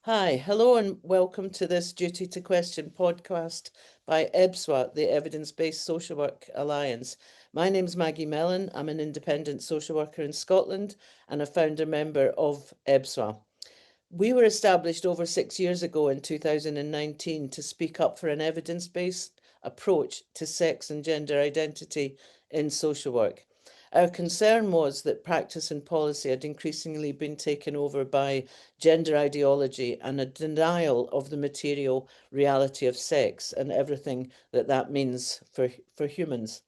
Hi, hello, and welcome to this Duty to Question podcast by EBSWA, the Evidence-Based Social Work Alliance. My name's Maggie Mellon. I'm an independent social worker in Scotland and a founder member of EBSWA. We were established over 6 years ago in 2019 to speak up for an evidence-based approach to sex and gender identity in social work. Our concern was that practice and policy had increasingly been taken over by gender ideology and a denial of the material reality of sex and everything that means for humans.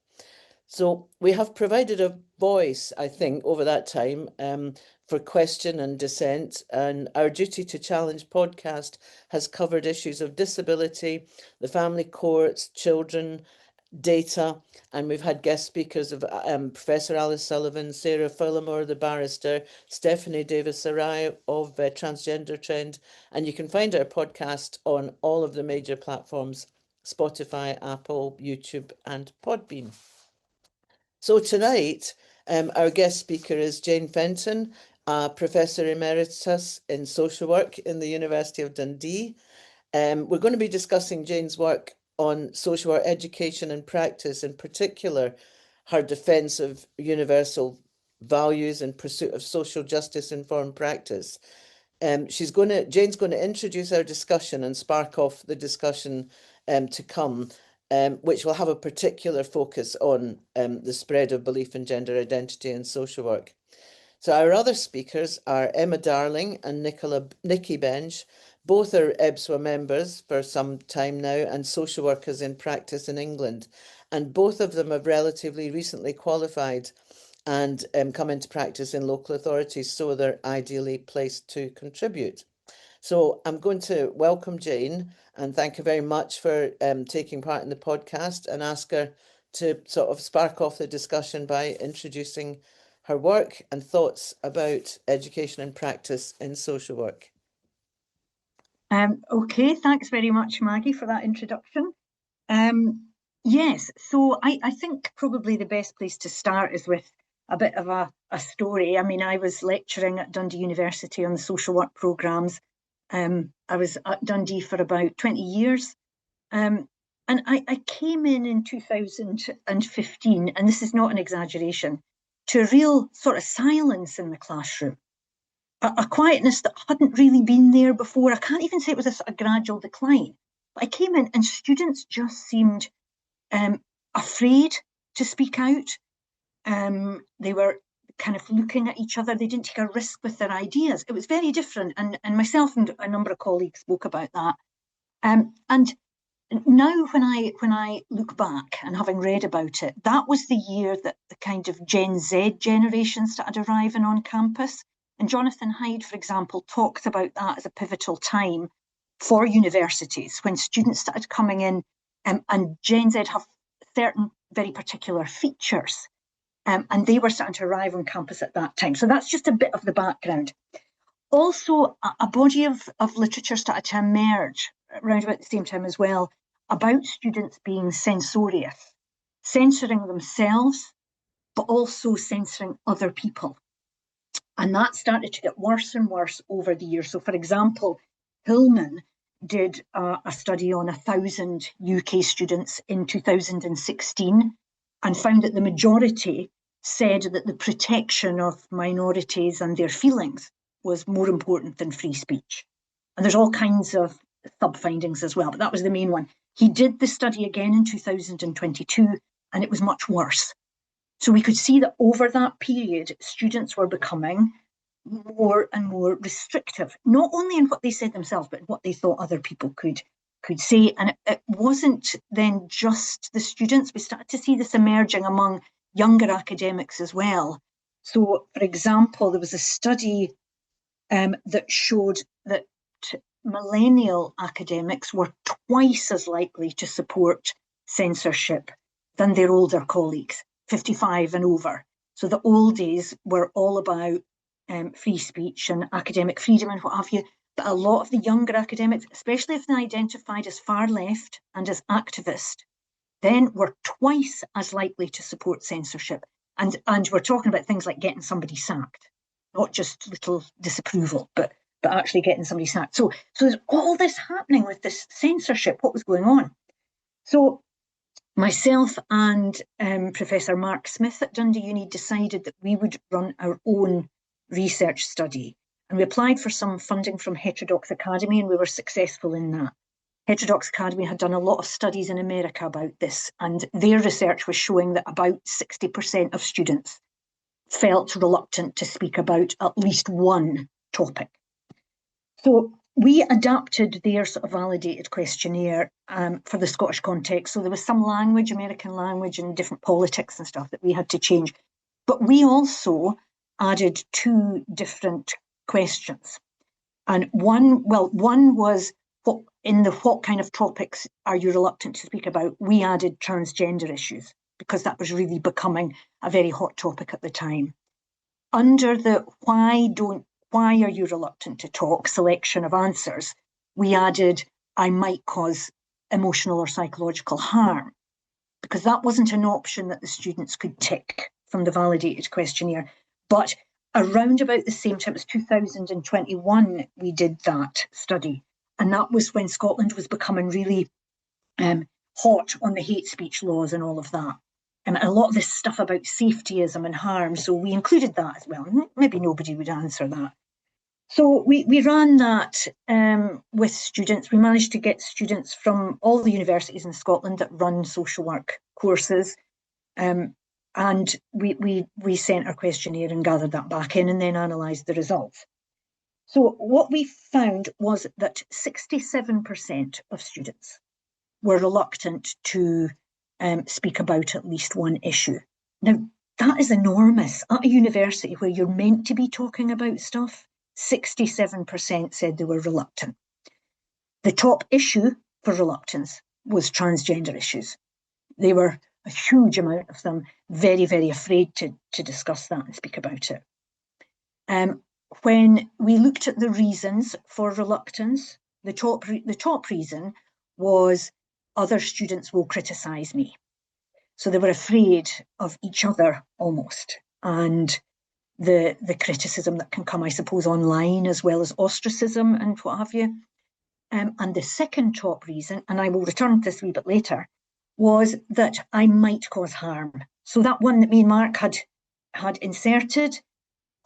So we have provided a voice, I think, over that time for question and dissent. And our Duty to Challenge podcast has covered issues of disability, the family courts, children, data, and we've had guest speakers of Professor Alice Sullivan, Sarah Fullamore, the barrister, Stephanie Davis-Sarai of Transgender Trend, and you can find our podcast on all of the major platforms, Spotify, Apple, YouTube, and Podbean. So tonight, our guest speaker is Jane Fenton, Professor Emeritus in Social Work in the University of Dundee. We're going to be discussing Jane's work on social work education and practice, in particular, her defence of universal values and pursuit of social justice informed practice. Jane's going to introduce our discussion and spark off the discussion to come, which will have a particular focus on the spread of belief in gender identity in social work. So our other speakers are Emma Darling and Nicki Benge. Both are EBSWA members for some time now and social workers in practice in England. And both of them have relatively recently qualified and come into practice in local authorities, so they're ideally placed to contribute. So I'm going to welcome Jane and thank her very much for taking part in the podcast and ask her to sort of spark off the discussion by introducing her work and thoughts about education and practice in social work. Okay, thanks very much, Maggie, for that introduction. Yes, so I think probably the best place to start is with a bit of a story. I mean, I was lecturing at Dundee University on the social work programmes. I was at Dundee for about 20 years. And I came in 2015, and this is not an exaggeration, to a real sort of silence in the classroom. A quietness that hadn't really been there before. I can't even say it was a gradual decline. But I came in and students just seemed afraid to speak out. They were kind of looking at each other. They didn't take a risk with their ideas. It was very different. And myself and a number of colleagues spoke about that. And now when I look back and having read about it, that was the year that the kind of Gen Z generation started arriving on campus. And Jonathan Hyde, for example, talked about that as a pivotal time for universities when students started coming in, and Gen Z have certain very particular features, and they were starting to arrive on campus at that time. So that's just a bit of the background. Also, a body of literature started to emerge around about the same time as well about students being censorious, censoring themselves, but also censoring other people. And that started to get worse and worse over the years. So, for example, Hillman did a study on 1,000 UK students in 2016 and found that the majority said that the protection of minorities and their feelings was more important than free speech. And there's all kinds of sub-findings as well, but that was the main one. He did the study again in 2022, and it was much worse. So we could see that over that period, students were becoming more and more restrictive, not only in what they said themselves, but what they thought other people could say. And it wasn't then just the students. We started to see this emerging among younger academics as well. So, for example, there was a study that showed that millennial academics were twice as likely to support censorship than their older colleagues, 55 and over. So the oldies were all about free speech and academic freedom and what have you. But a lot of the younger academics, especially if they identified as far left and as activist, then were twice as likely to support censorship. And we're talking about things like getting somebody sacked, not just little disapproval, but but actually getting somebody sacked. So there's all this happening with this censorship, what was going on. So myself and Professor Mark Smith at Dundee Uni decided that we would run our own research study. And we applied for some funding from Heterodox Academy, and we were successful in that. Heterodox Academy had done a lot of studies in America about this, and their research was showing that about 60% of students felt reluctant to speak about at least one topic. So we adapted their sort of validated questionnaire for the Scottish context. So there was some language, American language, and different politics and stuff that we had to change. But we also added 2 different questions. And one was what kind of topics are you reluctant to speak about? We added transgender issues because that was really becoming a very hot topic at the time. Under the why are you reluctant to talk selection of answers, we added, I might cause emotional or psychological harm, because that wasn't an option that the students could tick from the validated questionnaire. But around about the same time, it was 2021, we did that study. And that was when Scotland was becoming really hot on the hate speech laws and all of that. And a lot of this stuff about safetyism and harm. So we included that as well. Maybe nobody would answer that. So we ran that with students. We managed to get students from all the universities in Scotland that run social work courses. And we sent our questionnaire and gathered that back in and then analysed the results. So what we found was that 67% of students were reluctant to speak about at least one issue. Now, that is enormous. At a university where you're meant to be talking about stuff, 67% said they were reluctant. The top issue for reluctance was transgender issues. They were, a huge amount of them, very, very afraid to discuss that and speak about it. When we looked at the reasons for reluctance, the top reason was other students will criticise me. So they were afraid of each other almost, and the criticism that can come, I suppose, online as well as ostracism and what have you. And the second top reason, and I will return to this a wee bit later, was that I might cause harm. So that one that me and Mark had inserted,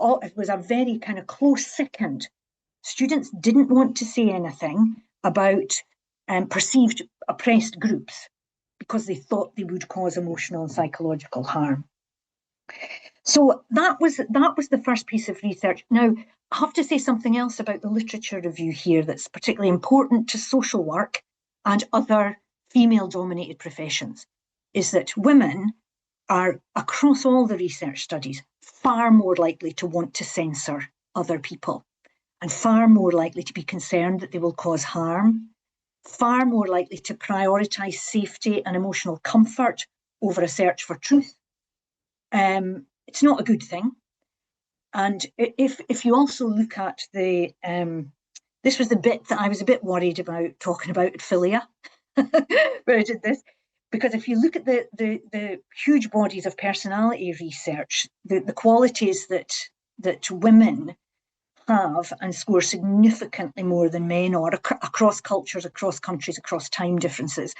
it was a very kind of close second. Students didn't want to say anything about perceived oppressed groups because they thought they would cause emotional and psychological harm. So that was the first piece of research. Now, I have to say something else about the literature review here that's particularly important to social work and other female-dominated professions, is that women are, across all the research studies, far more likely to want to censor other people and far more likely to be concerned that they will cause harm, far more likely to prioritise safety and emotional comfort over a search for truth. It's not a good thing. And if you also look at the, this was the bit that I was a bit worried about talking about at Philia, where I did this, because if you look at the huge bodies of personality research, the qualities that women have and score significantly more than men or across cultures, across countries, across time differences,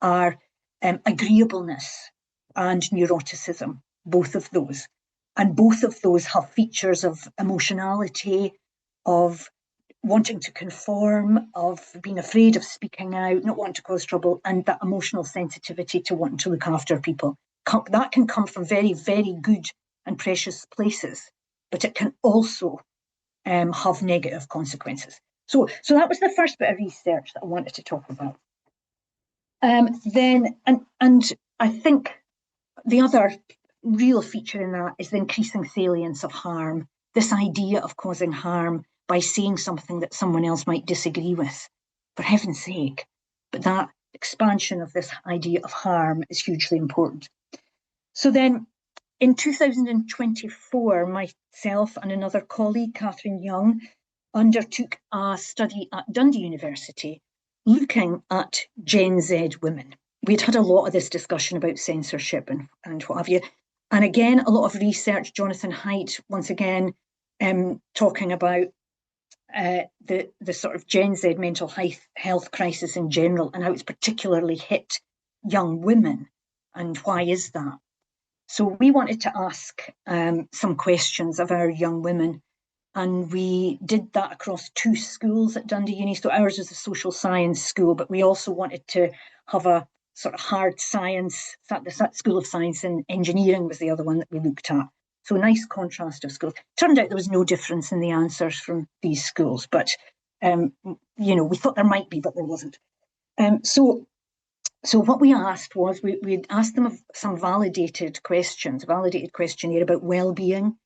are agreeableness and neuroticism, both of those. And both of those have features of emotionality, of wanting to conform, of being afraid of speaking out, not wanting to cause trouble, and that emotional sensitivity to wanting to look after people. That can come from very, very good and precious places, but it can also have negative consequences. So that was the first bit of research that I wanted to talk about. Then I think the other real feature in that is the increasing salience of harm, this idea of causing harm by saying something that someone else might disagree with, for heaven's sake. But that expansion of this idea of harm is hugely important. So then in 2024, myself and another colleague, Catherine Young, undertook a study at Dundee University looking at Gen Z women. We'd had a lot of this discussion about censorship and what have you. And again, a lot of research, Jonathan Haidt, once again, talking about the sort of Gen Z mental health crisis in general, and how it's particularly hit young women. And why is that? So we wanted to ask some questions of our young women, and we did that across 2 schools at Dundee Uni. So ours was a social science school, but we also wanted to have a sort of hard science, the School of Science and Engineering was the other one that we looked at. So a nice contrast of schools. Turned out there was no difference in the answers from these schools, but we thought there might be, but there wasn't. So what we asked was, we'd asked them some validated questions, a validated questionnaire about well-being,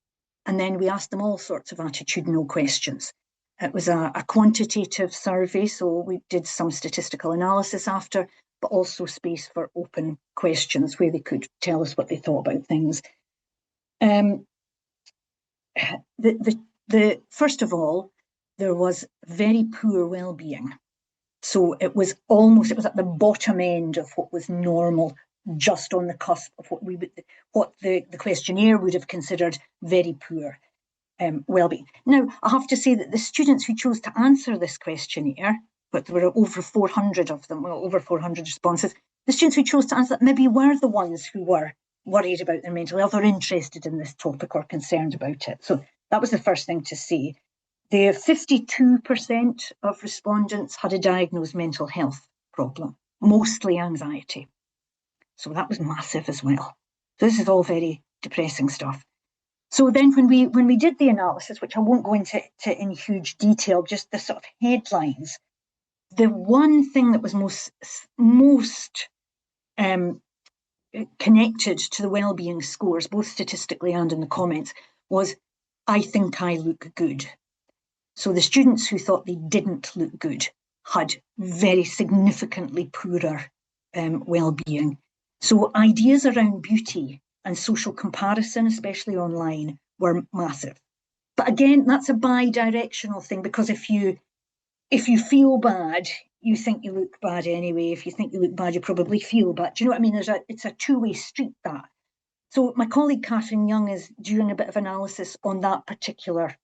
and then we asked them all sorts of attitudinal questions. It was a quantitative survey, so we did some statistical analysis after, but also space for open questions where they could tell us what they thought about things. First of all, there was very poor well-being. So it was at the bottom end of what was normal, just on the cusp of what the questionnaire would have considered very poor well-being. Now, I have to say that the students who chose to answer this questionnaire, but there were over 400 of them, over 400 responses, the students who chose to answer that maybe were the ones who were worried about their mental health or interested in this topic or concerned about it. So that was the first thing to say. The 52% of respondents had a diagnosed mental health problem, mostly anxiety. So that was massive as well. So this is all very depressing stuff. So then when we did the analysis, which I won't go into in huge detail, just the sort of headlines, the one thing that was most connected to the well-being scores, both statistically and in the comments, was, I think I look good. So the students who thought they didn't look good had very significantly poorer well-being. So ideas around beauty and social comparison, especially online, were massive. But again, that's a bi-directional thing, because if you feel bad, you think you look bad anyway. If you think you look bad, you probably feel bad. Do you know what I mean? It's a two-way street, that. So my colleague Catherine Young is doing a bit of analysis on that particular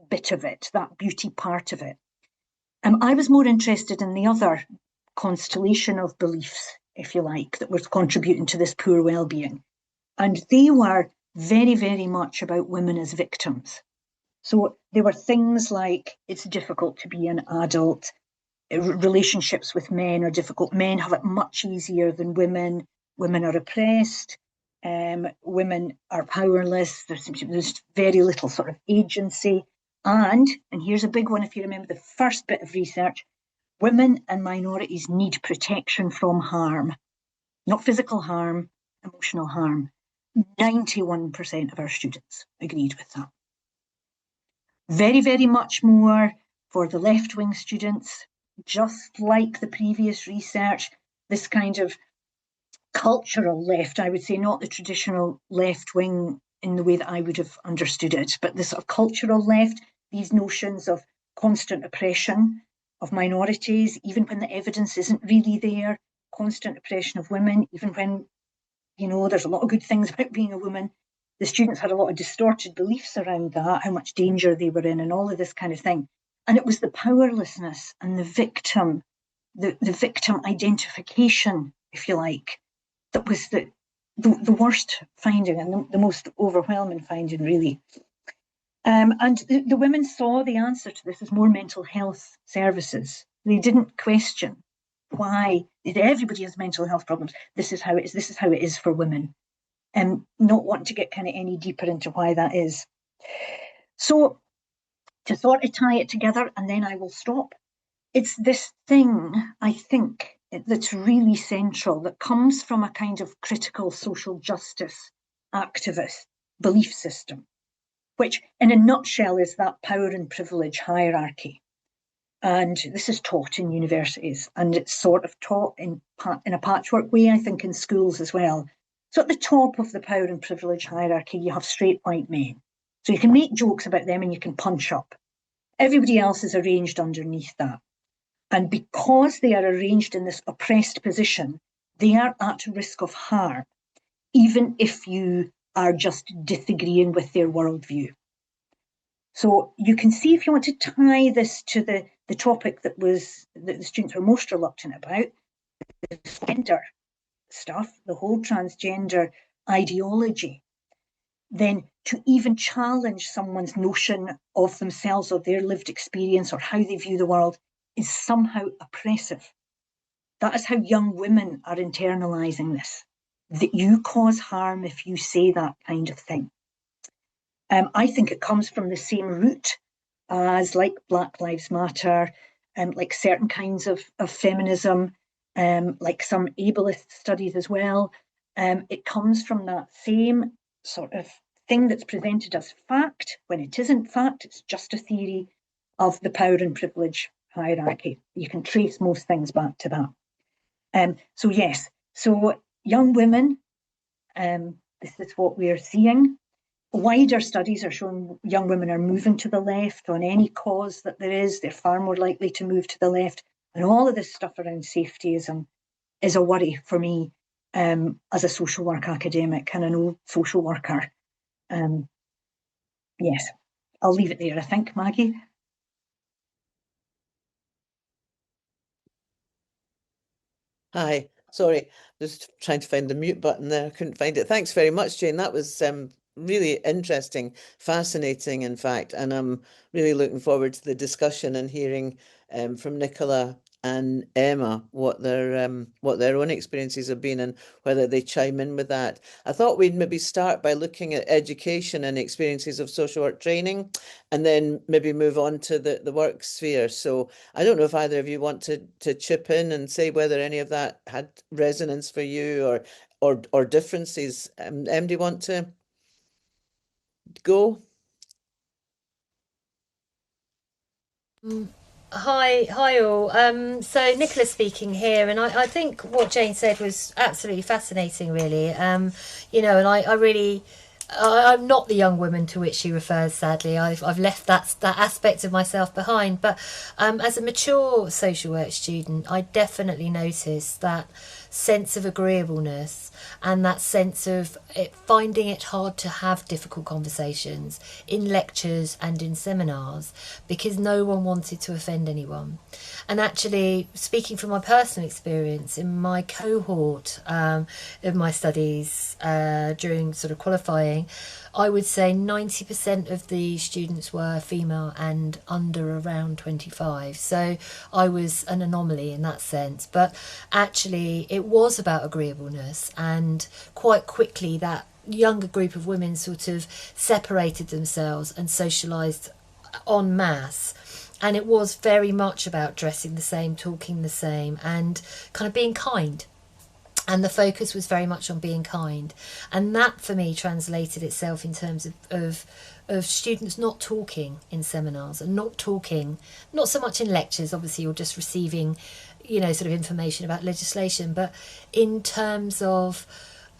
bit of it, that beauty part of it. I was more interested in the other constellation of beliefs, if you like, that was contributing to this poor well-being. And they were very, very much about women as victims. So there were things like, it's difficult to be an adult, relationships with men are difficult, men have it much easier than women are oppressed, women are powerless, there's very little sort of agency. And here's a big one, if you remember the first bit of research, women and minorities need protection from harm, not physical harm, emotional harm. 91% of our students agreed with that. Very, very much more for the left-wing students, just like the previous research, this kind of cultural left, I would say, not the traditional left-wing in the way that I would have understood it, but this sort of cultural left, these notions of constant oppression of minorities, even when the evidence isn't really there, constant oppression of women, even when, there's a lot of good things about being a woman. The students had a lot of distorted beliefs around that, how much danger they were in and all of this kind of thing. And it was the powerlessness and the victim identification, if you like, that was the worst finding and the most overwhelming finding, really. And the women saw the answer to this as more mental health services. They didn't question why everybody has mental health problems. This is how it is. This is how it is for women. And not wanting to get kind of any deeper into why that is. So to sort of tie it together, and then I will stop. It's this thing, I think, that's really central, that comes from a kind of critical social justice activist belief system, which in a nutshell is that power and privilege hierarchy. And this is taught in universities, and it's sort of taught in a patchwork way, I think, in schools as well. So at the top of the power and privilege hierarchy, you have straight white men. So you can make jokes about them and you can punch up. Everybody else is arranged underneath that. And because they are arranged in this oppressed position, they are at risk of harm, even if you are just disagreeing with their worldview. So you can see, if you want to tie this to the topic that the students were most reluctant about, the gender stuff, the whole transgender ideology, then to even challenge someone's notion of themselves or their lived experience or how they view the world is somehow oppressive. That is how young women are internalizing this, that you cause harm if you say that kind of thing. I think it comes from the same root as like Black Lives Matter, like certain kinds of feminism, like some ableist studies as well. It comes from that same sort of thing that's presented as fact when it isn't fact, it's just a theory of the power and privilege hierarchy. You can trace most things back to that. So yes, so young women, this is what we're seeing. Wider studies are showing young women are moving to the left on any cause that there is. They're far more likely to move to the left. And all of this stuff around safetyism is a worry for me as a social work academic and an old social worker. Yes, I'll leave it there, I think, Maggie. Hi, sorry, just trying to find the mute button there. I couldn't find it. Thanks very much, Jane. That was really interesting, fascinating, in fact, and I'm really looking forward to the discussion and hearing from Nicola and Emma what their own experiences have been and whether they chime in with that. I thought we'd maybe start by looking at education and experiences of social work training, and then maybe move on to the work sphere. So I don't know if either of you want to chip in and say whether any of that had resonance for you or differences. Do you want to go? Hi all. So Nicola speaking here, and I think what Jane said was absolutely fascinating, really. And I'm not the young woman to which she refers. Sadly, I've left that aspect of myself behind. But as a mature social work student, I definitely noticed that sense of agreeableness and that sense of finding it hard to have difficult conversations in lectures and in seminars because no one wanted to offend anyone. And actually, speaking from my personal experience in my cohort of my studies during sort of qualifying, I would say 90% of the students were female and under around 25. So I was an anomaly in that sense. But actually, it was about agreeableness. And quite quickly, that younger group of women sort of separated themselves and socialised en masse. And it was very much about dressing the same, talking the same, and kind of being kind. And the focus was very much on being kind. And that, for me, translated itself in terms of students not talking in seminars and not talking, not so much in lectures, obviously you're just receiving, sort of information about legislation, but in terms of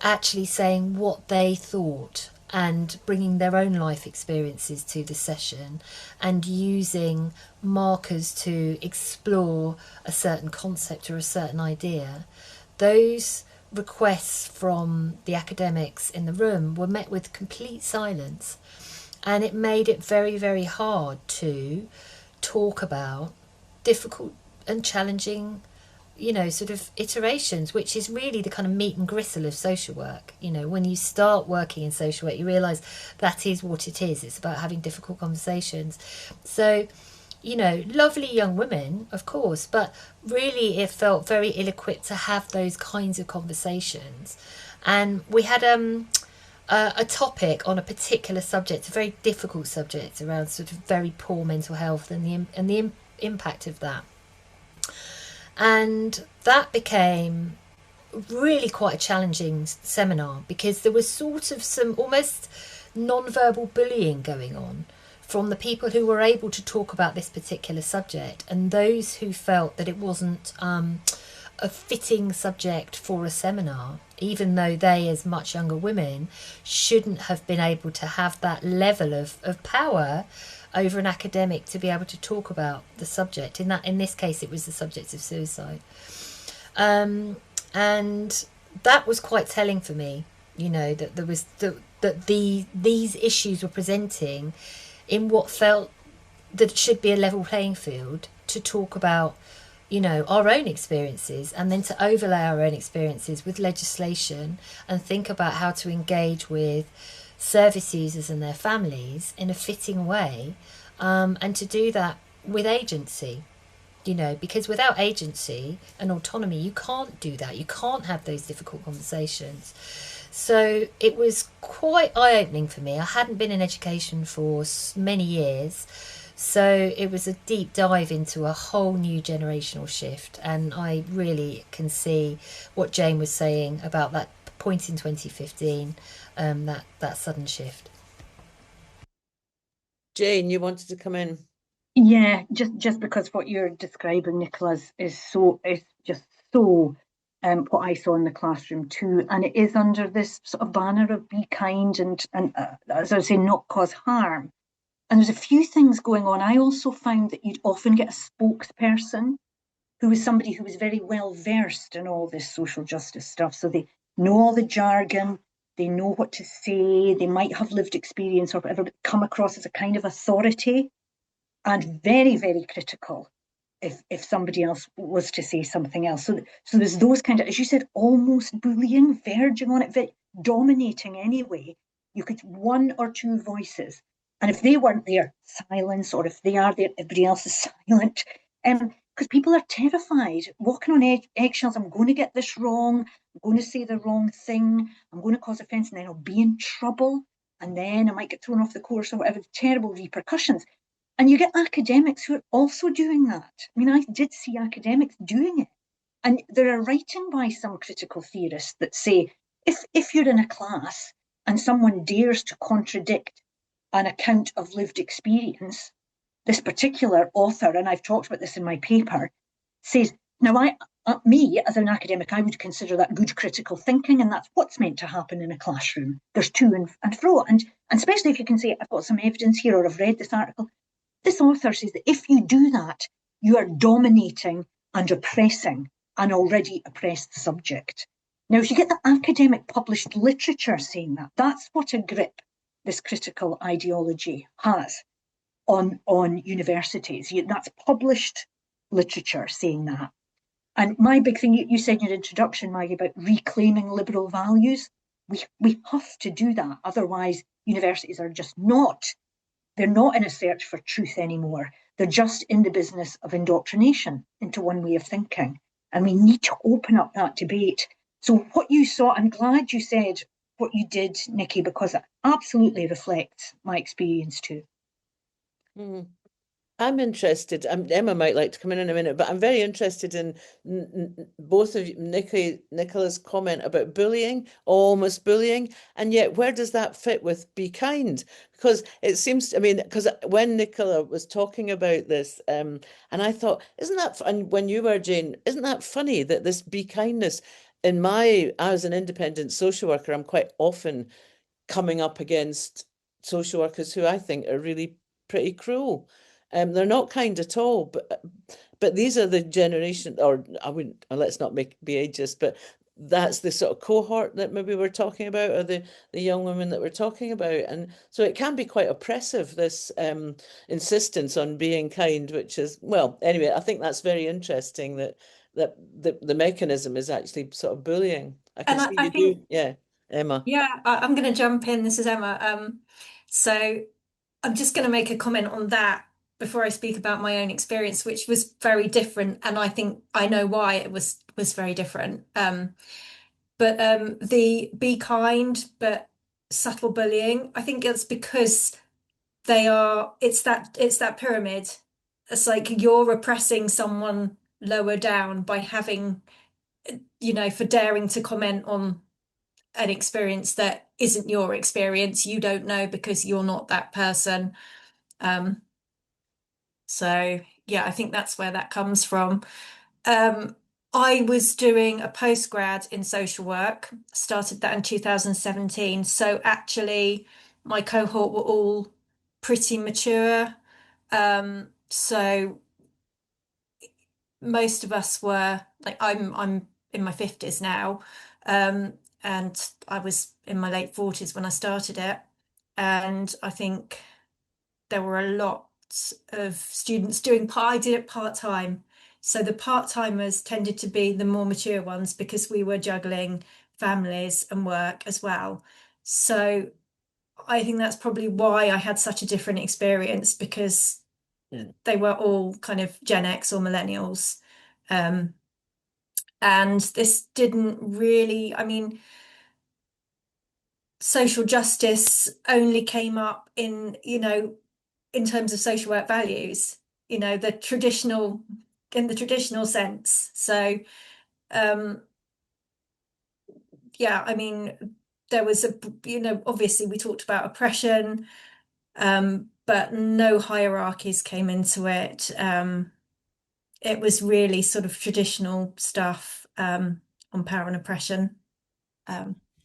actually saying what they thought and bringing their own life experiences to the session and using markers to explore a certain concept or a certain idea. Those requests from the academics in the room were met with complete silence, and it made it very, very hard to talk about difficult and challenging, sort of iterations, which is really the kind of meat and gristle of social work. When you start working in social work, you realise that is what it is. It's about having difficult conversations. So, lovely young women, of course, but really it felt very ill-equipped to have those kinds of conversations. And we had a topic on a particular subject, a very difficult subject around sort of very poor mental health and the impact of that. And that became really quite a challenging seminar because there was sort of some almost non-verbal bullying going on from the people who were able to talk about this particular subject and those who felt that it wasn't a fitting subject for a seminar, even though they, as much younger women, shouldn't have been able to have that level of power over an academic to be able to talk about the subject. In this case, it was the subject of suicide. And that was quite telling for me, that there was that these issues were presenting in what felt that it should be a level playing field, to talk about, you know, our own experiences, and then to overlay our own experiences with legislation and think about how to engage with service users and their families in a fitting way, and to do that with agency. You know, because without agency and autonomy, you can't do that. You can't have those difficult conversations. So it was quite eye-opening for me. I hadn't been in education for many years, so it was a deep dive into a whole new generational shift. And I really can see what Jane was saying about that point in 2015, that sudden shift. Jane, you wanted to come in. Yeah, just because what you're describing, Nicholas, is just so what I saw in the classroom too, and it is under this sort of banner of be kind and as I say, not cause harm. And there's a few things going on. I also found that you'd often get a spokesperson who was somebody who was very well versed in all this social justice stuff. So they know all the jargon, they know what to say, they might have lived experience or whatever, but come across as a kind of authority and very, very critical if somebody else was to say something else. So there's those kind of, as you said, almost bullying, verging on it, dominating anyway. You could one or two voices, and if they weren't there, silence, or if they are there, everybody else is silent. Because people are terrified, walking on eggshells. I'm going to get this wrong. I'm going to say the wrong thing. I'm going to cause offence, and then I'll be in trouble. And then I might get thrown off the course or whatever. Terrible repercussions. And you get academics who are also doing that. I mean, I did see academics doing it. And there are writing by some critical theorists that say if you're in a class and someone dares to contradict an account of lived experience, this particular author, and I've talked about this in my paper, says, now me as an academic, I would consider that good critical thinking, and that's what's meant to happen in a classroom. There's to and fro, and especially if you can say, I've got some evidence here, or I've read this article. This author says that if you do that, you are dominating and oppressing an already oppressed subject. Now, if you get the academic published literature saying that, that's what a grip this critical ideology has on universities. That's published literature saying that. And my big thing, you said in your introduction, Maggie, about reclaiming liberal values. We have to do that. Otherwise, universities are just not, they're not in a search for truth anymore. They're just in the business of indoctrination into one way of thinking. And we need to open up that debate. So what you saw, I'm glad you said what you did, Nicki, because it absolutely reflects my experience too. Mm. I'm interested. Emma might like to come in a minute, but I'm very interested in both of you, Nicola's comment about bullying, almost bullying, and yet where does that fit with be kind? Because it seems, I mean, because when Nicola was talking about this, and I thought, isn't that, and when you were Jane, isn't that funny that this be kindness as an independent social worker, I'm quite often coming up against social workers who I think are really pretty cruel. They're not kind at all, but these are the generation, or I wouldn't, let's not be ageist, but that's the sort of cohort that maybe we're talking about, or the young women that we're talking about. And so it can be quite oppressive, this insistence on being kind, which is, well, anyway, I think that's very interesting that the mechanism is actually sort of bullying. I can And see I you think, do, yeah, Emma. yeah, I'm going to jump in. This is Emma. So I'm just going to make a comment on that before I speak about my own experience, which was very different, and I think I know why it was very different. But the be kind but subtle bullying, I think it's because it's that pyramid. It's like you're repressing someone lower down by having, for daring to comment on an experience that isn't your experience. You don't know because you're not that person. Um, so yeah, I think that's where that comes from. Um, I was doing a postgrad in social work, started that in 2017. So actually, my cohort were all pretty mature. So most of us were like, I'm in my 50s now, and I was in my late 40s when I started it. And I think there were a lot of students doing I did it part-time. So the part-timers tended to be the more mature ones because we were juggling families and work as well. So I think that's probably why I had such a different experience, because they were all kind of Gen X or millennials. And this didn't really, I mean, social justice only came up in, you know, in terms of social work values, you know, in the traditional sense. So, yeah, I mean, there was you know, obviously we talked about oppression, but no hierarchies came into it. It was really sort of traditional stuff, on power and oppression.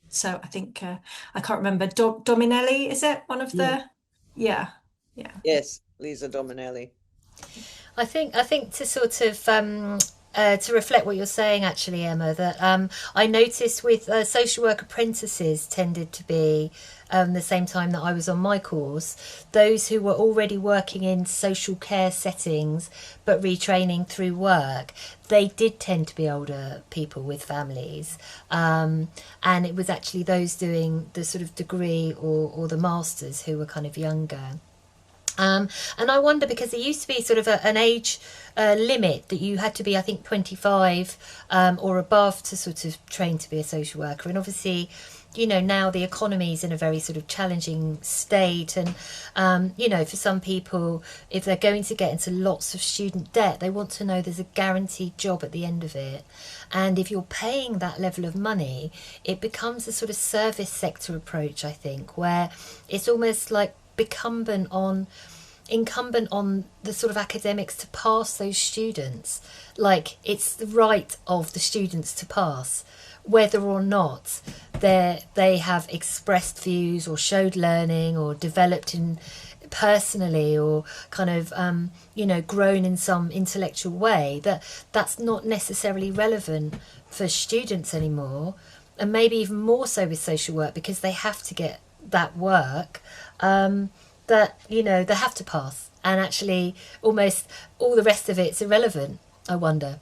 So I think I can't remember. Dominelli, is it one of the? Yeah. Yes, Lisa Dominelli. I think to sort of to reflect what you're saying, actually, Emma, that I noticed with social work apprentices tended to be the same time that I was on my course, those who were already working in social care settings but retraining through work, they did tend to be older people with families, and it was actually those doing the sort of degree or the masters who were kind of younger. And I wonder, because there used to be sort of an age limit that you had to be, I think, 25 or above to sort of train to be a social worker. And obviously, you know, now the economy is in a very sort of challenging state. And, you know, for some people, if they're going to get into lots of student debt, they want to know there's a guaranteed job at the end of it. And if you're paying that level of money, it becomes a sort of service sector approach, I think, where it's almost like incumbent on the sort of academics to pass those students. Like, it's the right of the students to pass, whether or not they have expressed views or showed learning or developed in personally or kind of you know, grown in some intellectual way. That's not necessarily relevant for students anymore, and maybe even more so with social work, because they have to get that work, that, you know, they have to pass, and actually almost all the rest of it's irrelevant, I wonder.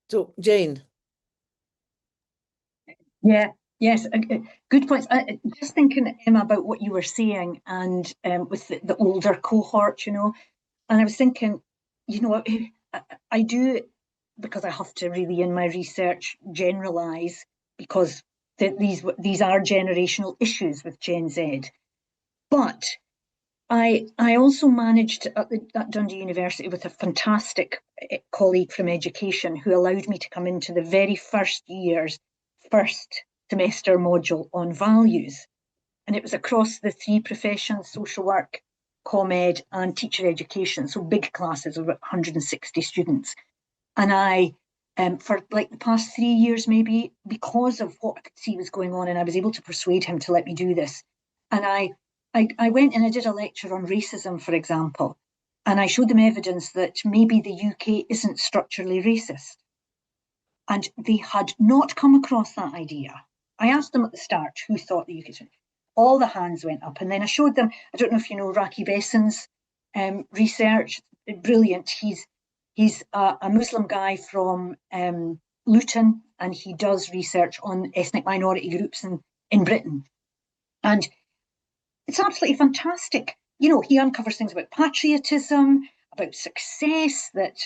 So, Jane. Yeah, yes, good points. Just thinking, Emma, about what you were saying, and with the older cohort, you know, and I was thinking, you know, I do, because I have to really in my research generalise, because these are generational issues with Gen Z. But I also managed at Dundee University with a fantastic colleague from education who allowed me to come into the very first year's first semester module on values. And it was across the three professions: social work, ComEd, and teacher education. So big classes of 160 students. And I, for like the past 3 years, maybe, because of what I could see was going on, and I was able to persuade him to let me do this. And I went and I did a lecture on racism, for example, and I showed them evidence that maybe the UK isn't structurally racist. And they had not come across that idea. I asked them at the start who thought the UK was. All the hands went up, and then I showed them, I don't know if you know Raki Besant's research, brilliant. He's a Muslim guy from Luton, and he does research on ethnic minority groups in Britain. And it's absolutely fantastic. You know, he uncovers things about patriotism, about success, that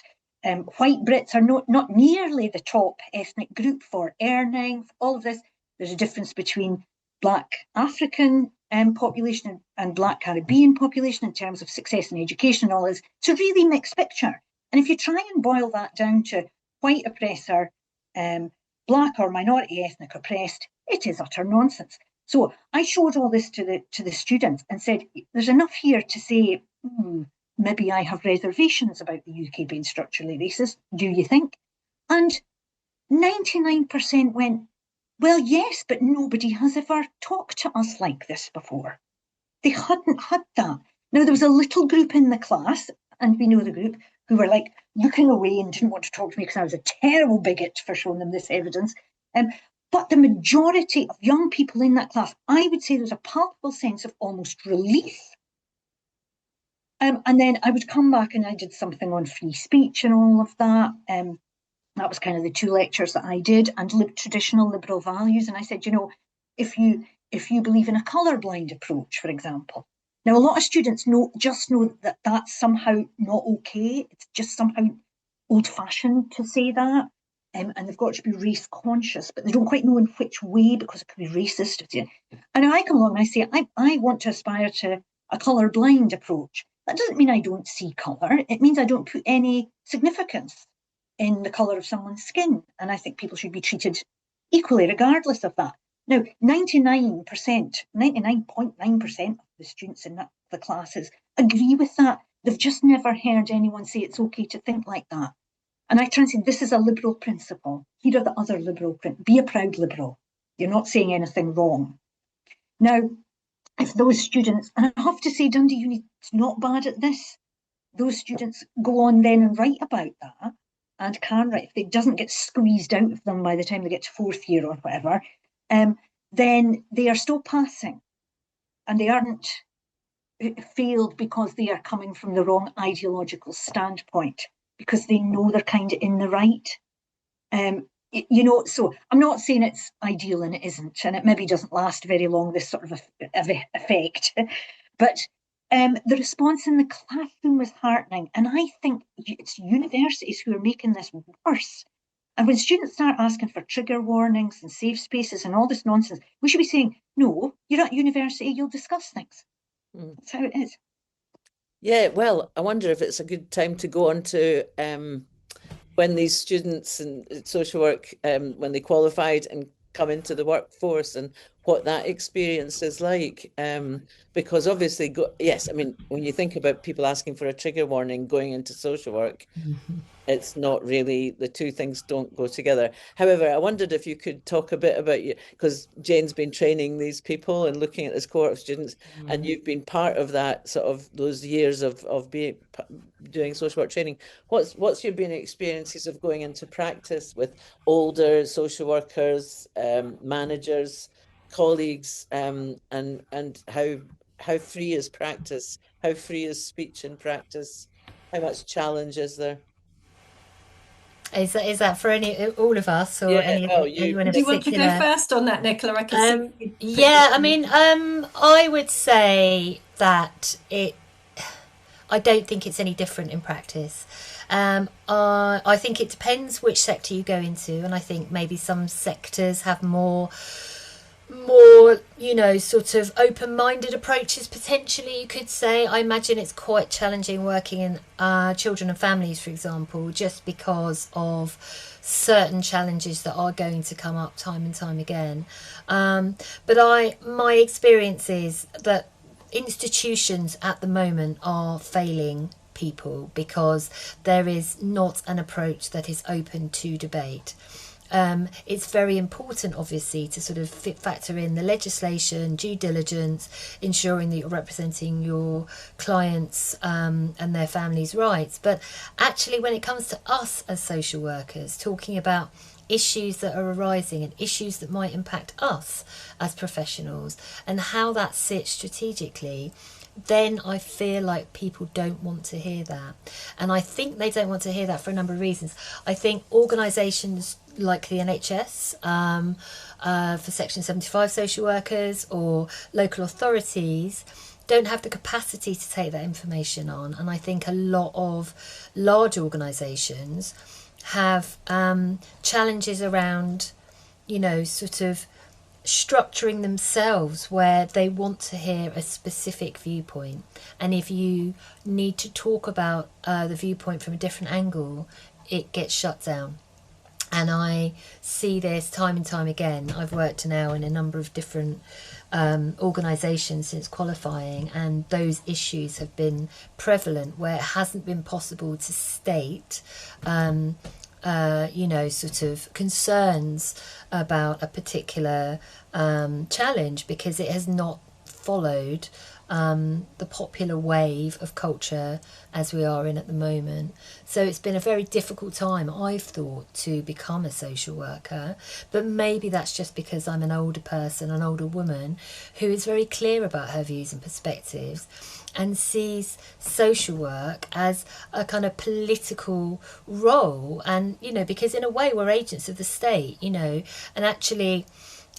white Brits are not nearly the top ethnic group for earning, all of this. There's a difference between Black African population and Black Caribbean population in terms of success in education and all this. It's a really mixed picture. And if you try and boil that down to white oppressor, Black or minority ethnic oppressed, it is utter nonsense. So I showed all this to the students and said, there's enough here to say, maybe I have reservations about the UK being structurally racist. Do you think? And 99% went, well, yes, but nobody has ever talked to us like this before. They hadn't had that. Now, there was a little group in the class, and we know the group, who were like looking away and didn't want to talk to me because I was a terrible bigot for showing them this evidence. But the majority of young people in that class, I would say there's a palpable sense of almost relief. And then I would come back and I did something on free speech and all of that. That was kind of the 2 lectures that I did, and traditional liberal values. And I said, if you believe in a colourblind approach, for example. Now, a lot of students know that that's somehow not okay. It's just somehow old-fashioned to say that. And they've got to be race conscious, but they don't quite know in which way, because it could be racist. And I come along and I say, I want to aspire to a colour-blind approach. That doesn't mean I don't see colour. It means I don't put any significance in the colour of someone's skin. And I think people should be treated equally, regardless of that. Now, 99.9% of the students in the classes agree with that. They've just never heard anyone say it's okay to think like that. And I try and say, this is a liberal principle. Here are the other liberal principles. Be a proud liberal. You're not saying anything wrong. Now, if those students, and I have to say, Dundee Uni's not bad at this, those students go on then and write about that, and can write, if it doesn't get squeezed out of them by the time they get to 4th year or whatever, then they are still passing. And they aren't failed because they are coming from the wrong ideological standpoint, because they know they're kind of in the right. So I'm not saying it's ideal, and it isn't, and it maybe doesn't last very long, this sort of effect. But the response in the classroom was heartening. And I think it's universities who are making this worse. And when students start asking for trigger warnings and safe spaces and all this nonsense, we should be saying, no, you're at university, you'll discuss things. That's how it is. Yeah, well, I wonder if it's a good time to go on to when these students in social work, when they qualified and come into the workforce, and what that experience is like. Because obviously, yes, I mean, when you think about people asking for a trigger warning going into social work, it's not really, the two things don't go together. However, I wondered if you could talk a bit about you, because Jane's been training these people and looking at this cohort of students, and you've been part of that sort of those years of doing social work training. What's your been experiences of going into practice with older social workers, managers, colleagues, and how free is practice? How free is speech in practice? How much challenge is there? Is that for all of us, or anyone in Do you want to go particular? first on that, Nicola? I can see. Yeah, I mean, I would say that I don't think it's any different in practice. I think it depends which sector you go into, and I think maybe some sectors have more sort of open-minded approaches, potentially, you could say. I imagine it's quite challenging working in children and families, for example, just because of certain challenges that are going to come up time and time again. But my experience is that institutions at the moment are failing people because there is not an approach that is open to debate. It's very important, obviously, to sort of factor in the legislation, due diligence, ensuring that you're representing your clients and their families' rights. But actually, when it comes to us as social workers, talking about issues that are arising and issues that might impact us as professionals and how that sits strategically, then I feel like people don't want to hear that. And I think they don't want to hear that for a number of reasons. I think organisations like the NHS, for Section 75 social workers, or local authorities, don't have the capacity to take that information on. And I think a lot of large organisations have challenges around, sort of structuring themselves where they want to hear a specific viewpoint, and if you need to talk about the viewpoint from a different angle, it gets shut down. And I see this time and time again. I've worked now in a number of different organisations since qualifying, and those issues have been prevalent where it hasn't been possible to state sort of concerns about a particular challenge because it has not followed the popular wave of culture as we are in at the moment. So it's been a very difficult time, I've thought, to become a social worker. But maybe that's just because I'm an older person, an older woman, who is very clear about her views and perspectives and sees social work as a kind of political role. And, you know, because in a way we're agents of the state, you know, and actually,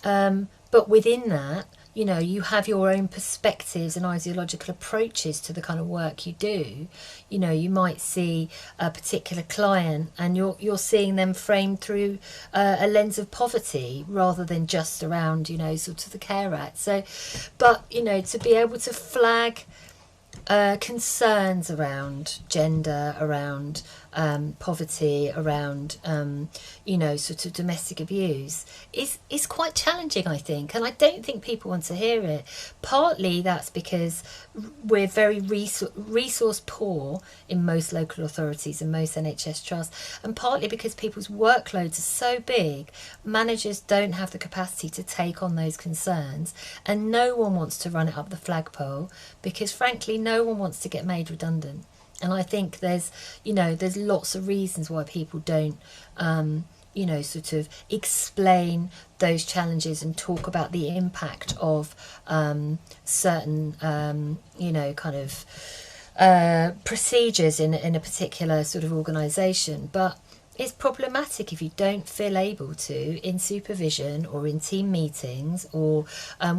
but within that, you know, you have your own perspectives and ideological approaches to the kind of work you do. You know, you might see a particular client and you're seeing them framed through a lens of poverty rather than just around, you know, sort of the Care Act. So, but, you know, to be able to flag concerns around gender, around poverty, around you know, sort of domestic abuse is quite challenging, I think, and I don't think people want to hear it. Partly that's because we're very resource poor in most local authorities and most NHS trusts, and partly because people's workloads are so big, managers don't have the capacity to take on those concerns, and no one wants to run it up the flagpole because frankly no one wants to get made redundant. And I think there's, you know, there's lots of reasons why people don't you know, sort of explain those challenges and talk about the impact of certain you know, kind of procedures in a particular sort of organisation. But it's problematic if you don't feel able to, in supervision or in team meetings or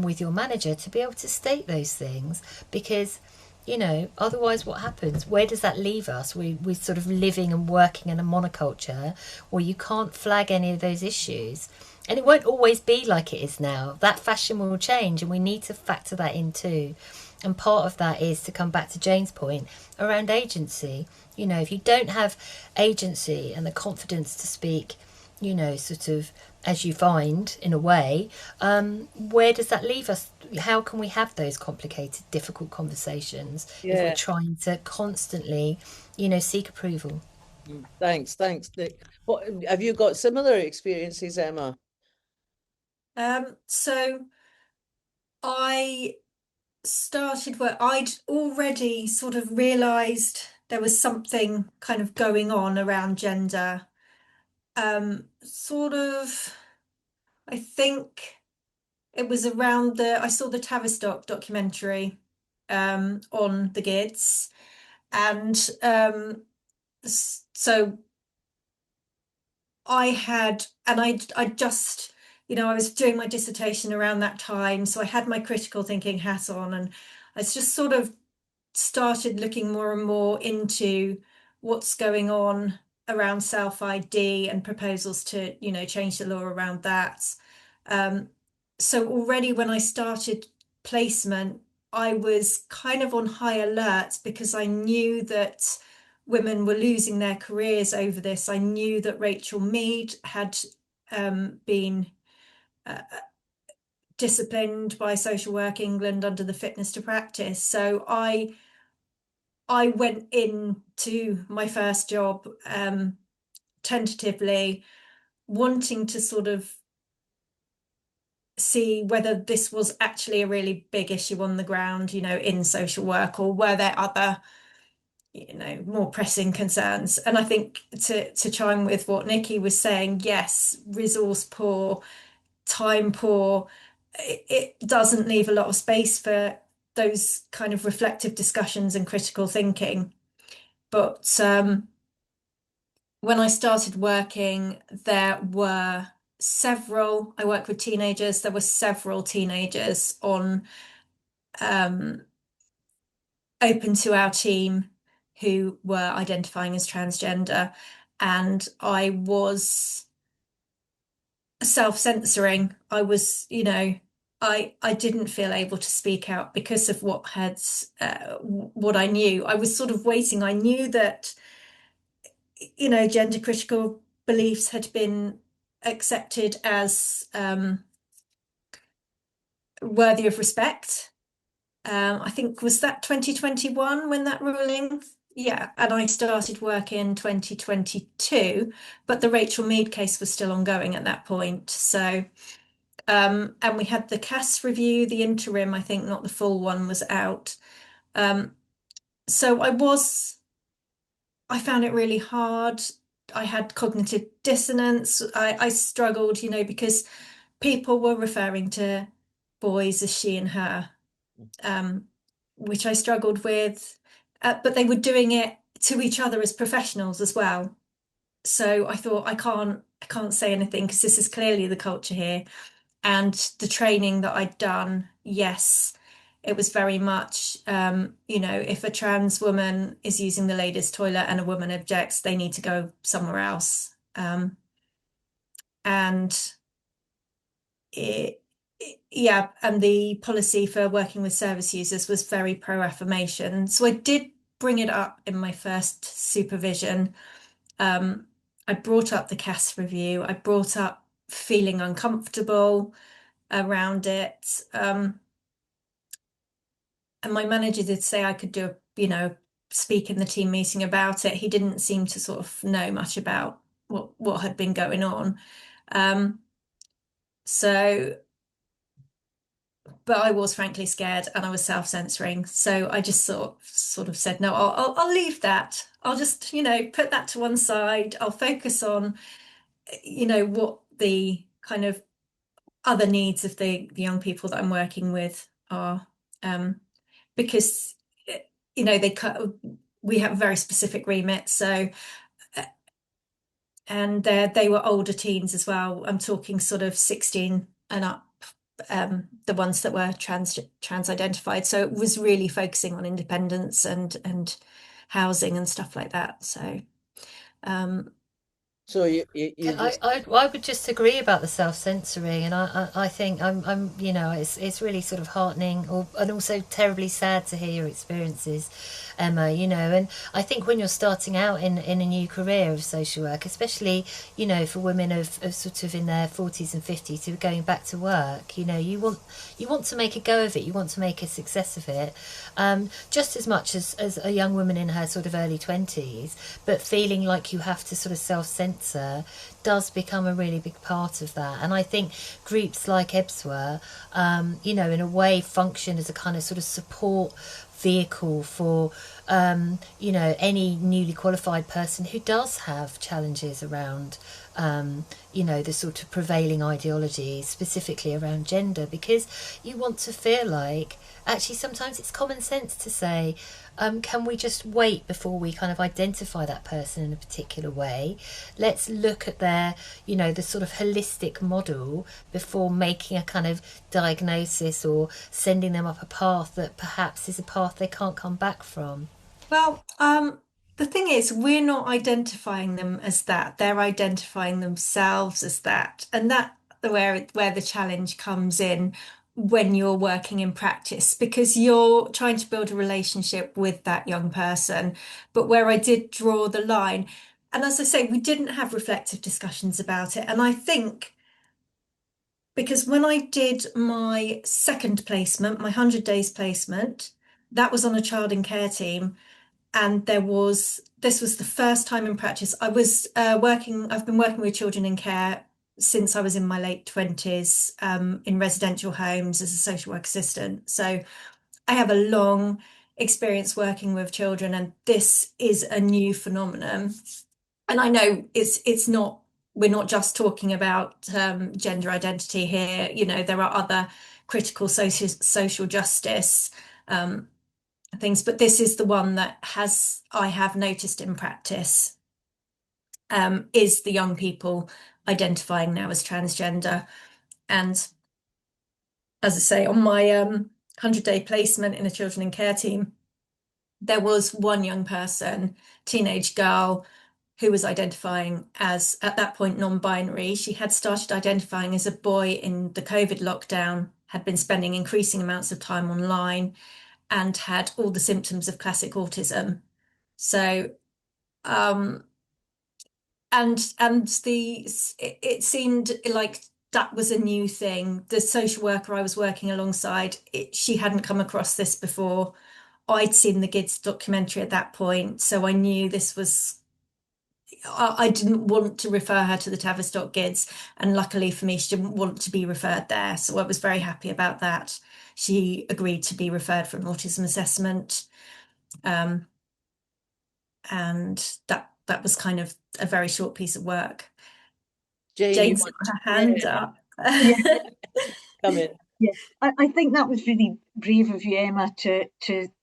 with your manager, to be able to state those things, because, you know, otherwise what happens? Where does that leave us? We're sort of living and working in a monoculture where you can't flag any of those issues. And it won't always be like it is now. That fashion will change, and we need to factor that in too. And part of that is to come back to Jane's point around agency. You know, if you don't have agency and the confidence to speak, you know, sort of as you find in a way, where does that leave us? How can we have those complicated, difficult conversations if we're trying to constantly, you know, seek approval? Thanks, Nick. What have you got similar experiences, Emma? So I started where I'd already sort of realised there was something kind of going on around gender. Sort of, I think it was around I saw the Tavistock documentary on the GIDS, and so I just, you know, I was doing my dissertation around that time, so I had my critical thinking hat on, and I just sort of started looking more and more into what's going on around self-ID and proposals to, you know, change the law around that. So already when I started placement, I was kind of on high alert because I knew that women were losing their careers over this. I knew that Rachel Mead had been disciplined by Social Work England under the fitness to practice. So I went into my first job tentatively, wanting to sort of see whether this was actually a really big issue on the ground, you know, in social work, or were there other, you know, more pressing concerns. And I think to chime with what Nicki was saying, yes, resource poor, time poor, it doesn't leave a lot of space for those kind of reflective discussions and critical thinking. But when I started working, there were I worked with teenagers, there were several teenagers on open to our team who were identifying as transgender, and I was self-censoring. I was, you know, I didn't feel able to speak out because of what I knew. I was sort of waiting. I knew that, you know, gender critical beliefs had been accepted as worthy of respect. I think, was that 2021 when that ruling? Yeah, and I started work in 2022, but the Rachel Mead case was still ongoing at that point. So And we had the CAS review, the interim, I think, not the full one, was out. So I found it really hard. I had cognitive dissonance. I struggled, because people were referring to boys as she and her, which I struggled with. But they were doing it to each other as professionals as well. So I thought I can't say anything because this is clearly the culture here. And the training that I'd done, yes, it was very much, if a trans woman is using the ladies' toilet and a woman objects, they need to go somewhere else. And and the policy for working with service users was very pro-affirmation. So I did bring it up in my first supervision. I brought up the CAS review. I brought up feeling uncomfortable around it. And my manager did say I could do, speak in the team meeting about it. He didn't seem to sort of know much about what had been going on. But I was frankly scared and I was self-censoring. So I just sort of said, no, I'll leave that. I'll just, put that to one side. I'll focus on, what the kind of other needs of the young people that I'm working with are. Because, we have a very specific remit. So, and they were older teens as well. I'm talking sort of 16 and up. The ones that were trans identified. So it was really focusing on independence and housing and stuff like that. So So you I would just agree about the self-censoring, and I think I'm it's really sort of heartening and also terribly sad to hear your experiences, Emma, and I think when you're starting out in a new career of social work, especially, for women of sort of in their 40s and 50s who are going back to work, you want to make a go of it, you want to make a success of it, just as much as a young woman in her sort of early 20s, but feeling like you have to sort of self-censor does become a really big part of that. And I think groups like EBSWA, in a way function as a kind of sort of support vehicle for any newly qualified person who does have challenges around the sort of prevailing ideology, specifically around gender, because you want to feel like actually sometimes it's common sense to say, can we just wait before we kind of identify that person in a particular way? Let's look at their, the sort of holistic model before making a kind of diagnosis or sending them up a path that perhaps is a path they can't come back from. Well, the thing is, we're not identifying them as that. They're identifying themselves as that. And that's where the challenge comes in when you're working in practice, because you're trying to build a relationship with that young person. But where I did draw the line, and as I say, we didn't have reflective discussions about it. And I think because when I did my second placement, my 100 days placement, that was on a child and care team. And this was the first time in practice. I've been working with children in care since I was in my late 20s, in residential homes as a social work assistant. So I have a long experience working with children, and this is a new phenomenon. And I know we're not just talking about gender identity here. There are other critical social justice things, but this is the one that I have noticed in practice, is the young people identifying now as transgender. And as I say, on my 100-day placement in a children in care team, there was one young person, teenage girl, who was identifying as, at that point, non-binary. She had started identifying as a boy in the COVID lockdown, had been spending increasing amounts of time online, and had all the symptoms of classic autism. So, it seemed like that was a new thing. The social worker I was working alongside, she hadn't come across this before. I'd seen the GIDS documentary at that point, so I knew this was I didn't want to refer her to the Tavistock Kids, and luckily for me, she didn't want to be referred there. So I was very happy about that. She agreed to be referred for an autism assessment. And that was kind of a very short piece of work. Jane, you Jane's want got her hand yeah, up. Yeah, come in. yeah. I think that was really brave of you, Emma, to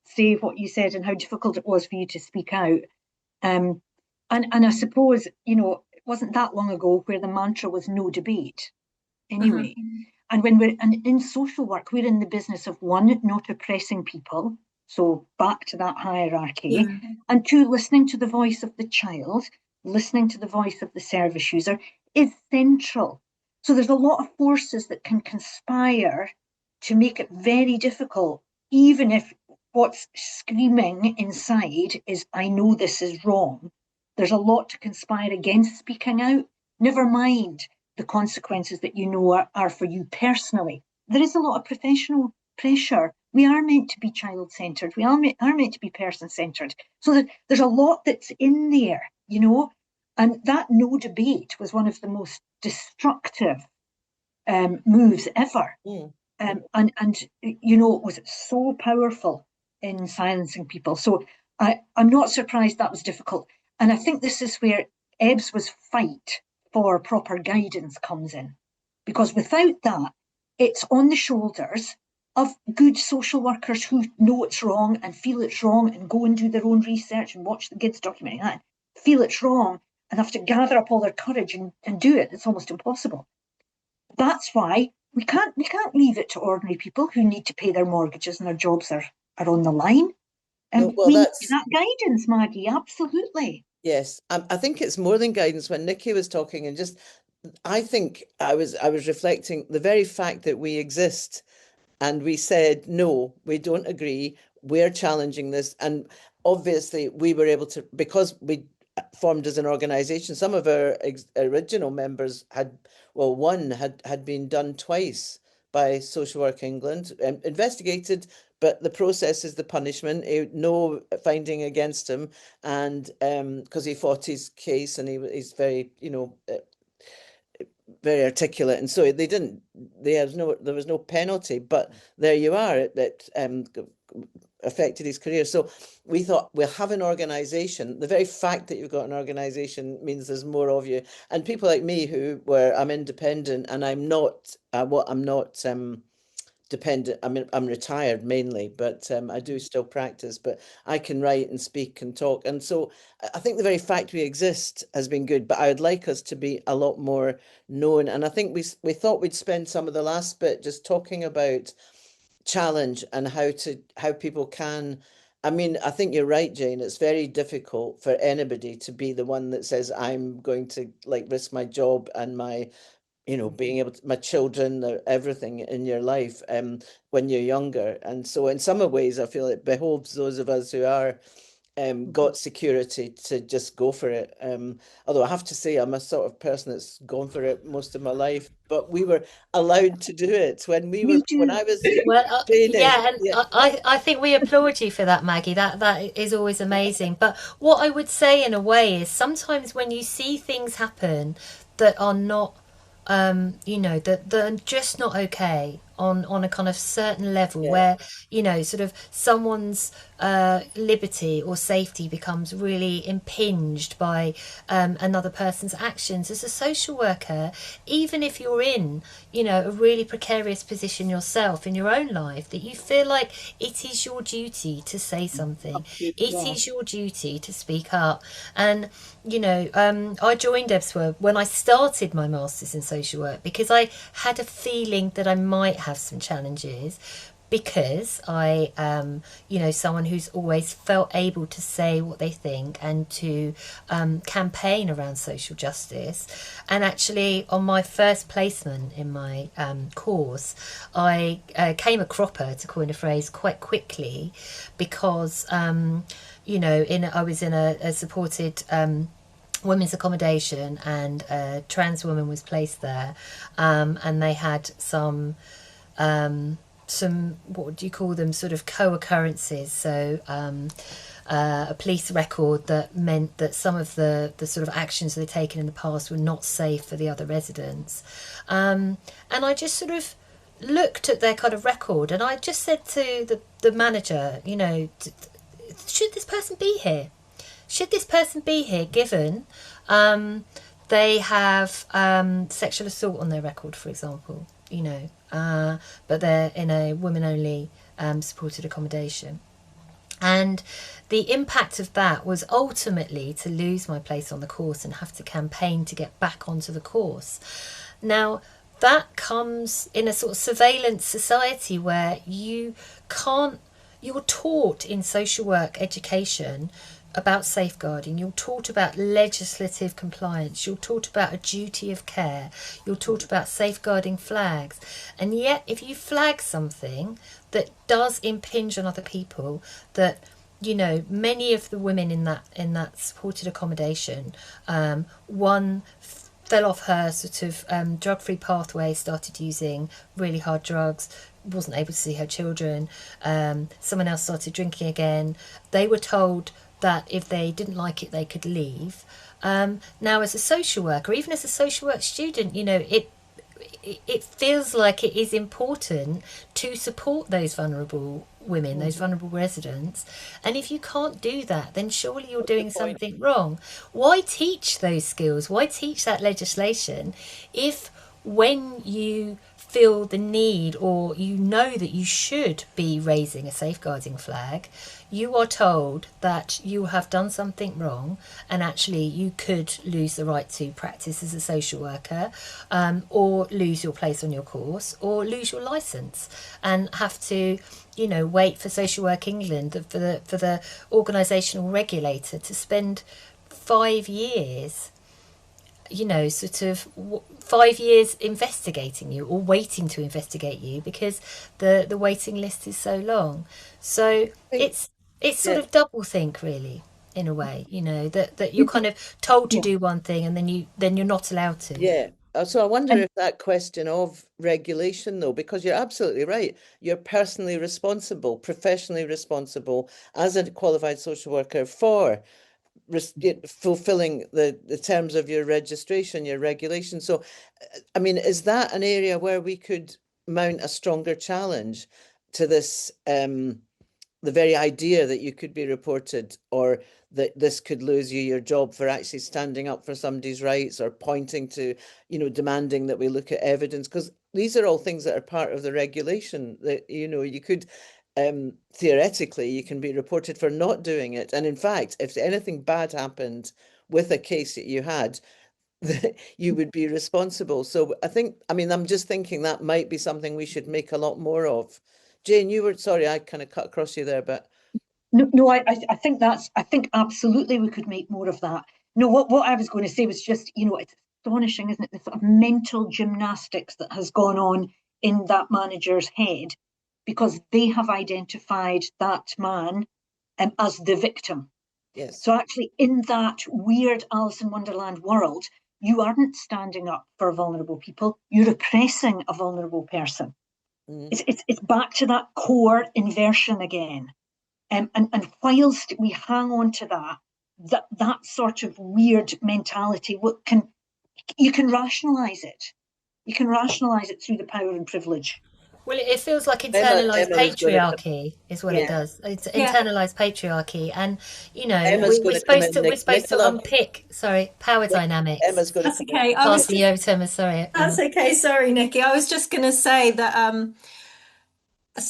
say what you said and how difficult it was for you to speak out. And I suppose, it wasn't that long ago where the mantra was no debate anyway. And when we're in social work, we're in the business of, one, not oppressing people, so back to that hierarchy, and two, listening to the voice of the child, listening to the voice of the service user is central. So there's a lot of forces that can conspire to make it very difficult, even if what's screaming inside is, I know this is wrong. There's a lot to conspire against speaking out, never mind the consequences that are for you personally. There is a lot of professional pressure. We are meant to be child-centred. We are meant to be person-centred. So there's a lot that's in there, and that no debate was one of the most destructive moves ever. And it was so powerful in silencing people. So I'm not surprised that was difficult. And I think this is where EBSWA's fight for proper guidance comes in. Because without that, it's on the shoulders of good social workers who know it's wrong and feel it's wrong and go and do their own research and watch the kids documenting that, feel it's wrong and have to gather up all their courage and do it. It's almost impossible. That's why we can't leave it to ordinary people who need to pay their mortgages and their jobs are on the line. And we need that guidance, Maggie, absolutely. Yes, I think it's more than guidance. When Nicki was talking, and just, I think I was reflecting the very fact that we exist, and we said no, we don't agree. We're challenging this, and obviously we were able to, because we formed as an organisation. Some of our original members one had been done twice by Social Work England, investigated, but the process is the punishment, no finding against him, and because he fought his case and he's very, very articulate, and so there was no penalty, but there you are, it affected his career. So we thought, we'll have an organisation. The very fact that you've got an organisation means there's more of you, and people like me I'm independent, and I'm not dependent. I mean, I'm retired mainly, but I do still practice, but I can write and speak and talk. And so I think the very fact we exist has been good, but I would like us to be a lot more known. And I think we thought we'd spend some of the last bit just talking about challenge and how people can. I mean, I think you're right, Jane. It's very difficult for anybody to be the one that says, I'm going to risk my job and my being able to, my children, everything in your life when you're younger. And so in some ways, I feel it behoves those of us who are got security to just go for it. Although I have to say, I'm a sort of person that's gone for it most of my life, but we were allowed to do it when I was training. Yeah, and I think we applaud you for that, Maggie. That is always amazing. But what I would say in a way is sometimes when you see things happen that are not that they're just not okay on a kind of certain level, where sort of someone's liberty or safety becomes really impinged by another person's actions. As a social worker, even if you're in a really precarious position yourself in your own life, that you feel like it is your duty to say something, it is your duty to speak up. And I joined EBSWA when I started my Masters in Social Work because I had a feeling that I might have some challenges, because I am, someone who's always felt able to say what they think and to campaign around social justice. And actually, on my first placement in my course, I came a cropper, to coin a phrase, quite quickly, because I was in a supported women's accommodation, and a trans woman was placed there, and they had some what do you call them, sort of co-occurrences. So a police record that meant that some of the sort of actions they'd taken in the past were not safe for the other residents. And I just sort of looked at their kind of record, and I just said to the manager, you know, should this person be here? Should this person be here given they have sexual assault on their record, for example, you know, but they're in a women-only supported accommodation. And the impact of that was ultimately to lose my place on the course and have to campaign to get back onto the course. Now, that comes in a sort of surveillance society where you're taught in social work education about safeguarding, you're taught about legislative compliance, you're taught about a duty of care, you're taught about safeguarding flags. And yet, if you flag something that does impinge on other people, that, you know, many of the women in that supported accommodation, one fell off her sort of drug-free pathway, started using really hard drugs, wasn't able to see her children, someone else started drinking again. They were told that if they didn't like it, they could leave. Now, as a social worker, even as a social work student, you know, it feels like it is important to support those vulnerable women, those vulnerable residents. And if you can't do that, then surely you're doing something wrong. Why teach those skills? Why teach that legislation if when you feel the need, or you know that you should be raising a safeguarding flag, you are told that you have done something wrong and actually you could lose the right to practice as a social worker, or lose your place on your course, or lose your licence and have to, you know, wait for Social Work England, for the organisational regulator to spend 5 years, you know, sort of 5 years investigating you or waiting to investigate you because the waiting list is so long. So it's sort of doublethink, really, in a way, you know, that you're kind of told to do one thing and then you're not allowed to. Yeah. So I wonder if that question of regulation, though, because you're absolutely right, you're personally responsible, professionally responsible as a qualified social worker for fulfilling the terms of your registration, your regulation. So, I mean, is that an area where we could mount a stronger challenge to this, the very idea that you could be reported, or that this could lose you your job for actually standing up for somebody's rights, or pointing to, you know, demanding that we look at evidence? Because these are all things that are part of the regulation that, you know, you could theoretically, you can be reported for not doing it. And in fact, if anything bad happened with a case that you had, you would be responsible. So I think, I mean, I'm just thinking that might be something we should make a lot more of. Jane, you were, sorry, I kind of cut across you there, but. No, I think I think absolutely we could make more of that. No, what I was going to say was just, you know, it's astonishing, isn't it? The sort of mental gymnastics that has gone on in that manager's head, because they have identified that man as the victim. Yes. So actually, in that weird Alice in Wonderland world, you aren't standing up for vulnerable people, you're oppressing a vulnerable person. It's back to that core inversion again. And whilst we hang on to that sort of weird mentality, you can rationalise it. You can rationalise it through the power and privilege. Well, it feels like internalised Emma patriarchy is what it does. It's internalised patriarchy, and you know we're supposed to unpick power dynamics. Emma's going That's to okay. Pass the over, sorry. That's okay. Sorry, Nicki. I was just going to say that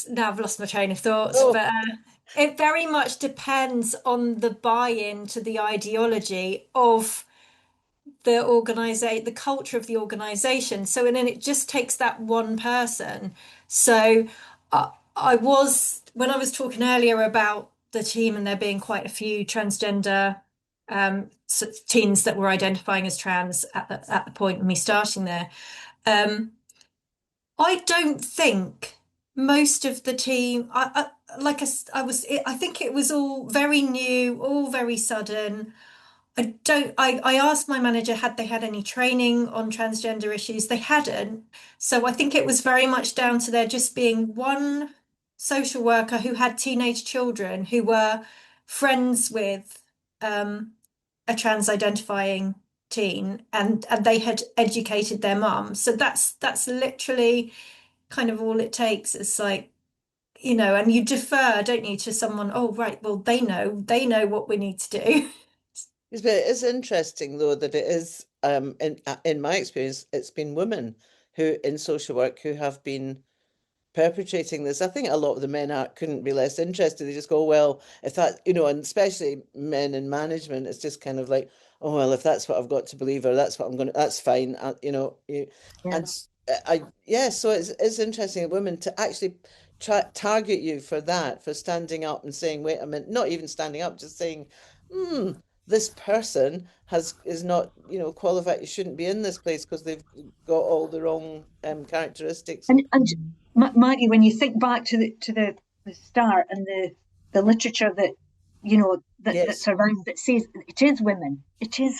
now I've lost my train of thought, but it very much depends on the buy-in to the ideology of the culture of the organization. So, and then it just takes that one person. So when I was talking earlier about the team and there being quite a few transgender teens that were identifying as trans at the point of me starting there, I don't think most of the team, I think it was all very new, all very sudden. I asked my manager, had they had any training on transgender issues? They hadn't. So I think it was very much down to there just being one social worker who had teenage children who were friends with a trans identifying teen, and they had educated their mum. So that's literally kind of all it takes. It's like, you know, and you defer, don't you, to someone, oh right, well they know what we need to do. It's interesting though that it is in my experience, it's been women who in social work who have been perpetrating this. I think a lot of the men couldn't be less interested. They just go, well, if that, you know, and especially men in management, it's just kind of like, oh, well, if that's what I've got to believe, or that's what I'm going to, that's fine. You know, and yeah, so it's interesting, women to actually target you for that, for standing up and saying, wait a minute, not even standing up, just saying, this person is not, you know, qualified. You shouldn't be in this place because they've got all the wrong characteristics. And Maggie, when you think back to the start and the literature that, you know, that's around, that says it is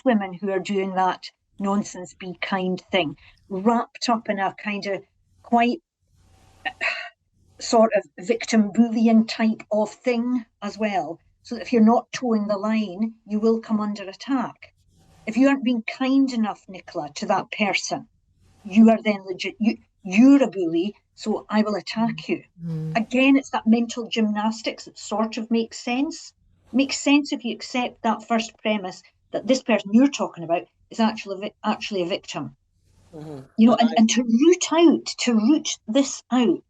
women who are doing that nonsense, be kind thing, wrapped up in a kind of quite sort of victim bullying type of thing as well. So that if you're not towing the line, you will come under attack. If you aren't being kind enough, Nicola, to that person, you are then legit. You're a bully, so I will attack you. Again, it's that mental gymnastics that sort of makes sense. Makes sense if you accept that first premise that this person you're talking about is actually a victim. You know, and to root this out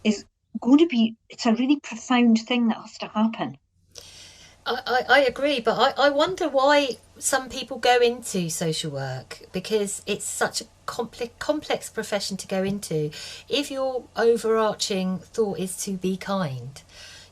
is going to be, it's a really profound thing that has to happen. I agree, but I wonder why some people go into social work, because it's such a complex profession to go into. If your overarching thought is to be kind,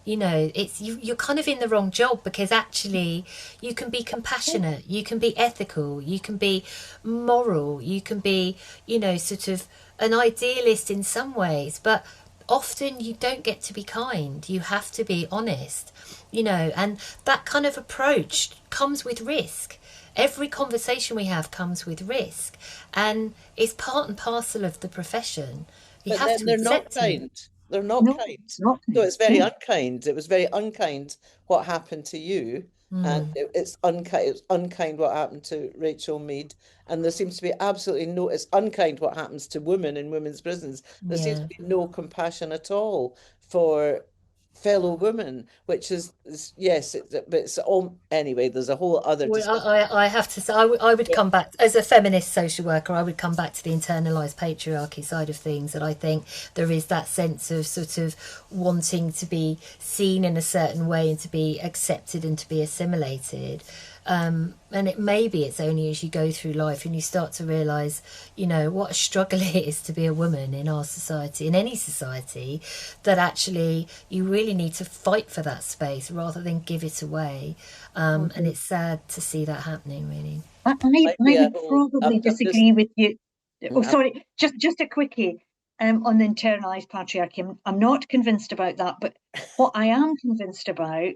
you know, it's you're kind of in the wrong job, because actually you can be compassionate, you can be ethical, you can be moral, you can be, you know, sort of an idealist in some ways, but often you don't get to be kind. You have to be honest, you know, and that kind of approach comes with risk. Every conversation we have comes with risk, and it's part and parcel of the profession. You have to they're not accept kind. it. They're not No, kind. not So it's very kind. unkind. It was very unkind what happened to you. And it's unkind what happened to Rachel Mead. And there seems to be absolutely no, it's unkind what happens to women in women's prisons. There seems to be no compassion at all for fellow women, which yes, but it's all, anyway, there's a whole other discussion. I have to say, I would come back, as a feminist social worker, I would come back to the internalised patriarchy side of things. And I think there is that sense of sort of wanting to be seen in a certain way and to be accepted and to be assimilated. And maybe it's only as you go through life and you start to realise, you know, what a struggle it is to be a woman in our society, in any society, that actually you really need to fight for that space rather than give it away. And it's sad to see that happening, really. I would probably disagree with you. Oh, sorry, just a quickie on the internalised patriarchy. I'm not convinced about that, but what I am convinced about,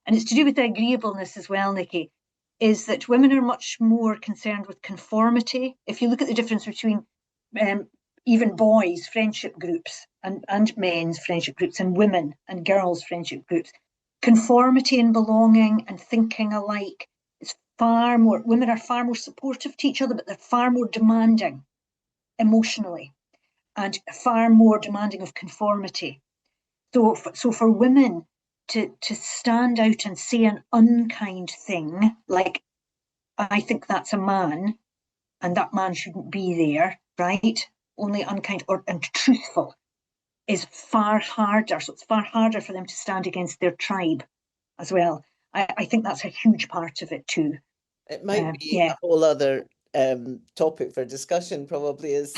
and it's to do with the agreeableness as well, Nicki, is that women are much more concerned with conformity. If you look at the difference between even boys' friendship groups and men's friendship groups, and women and girls' friendship groups, conformity and belonging and thinking alike is far more, women are far more supportive to each other, but they're far more demanding emotionally and far more demanding of conformity. So for women to stand out and say an unkind thing, like, I think that's a man and that man shouldn't be there, right? Only unkind and truthful is far harder. So it's far harder for them to stand against their tribe as well. I think that's a huge part of it too. It might be a whole other topic for discussion, probably, is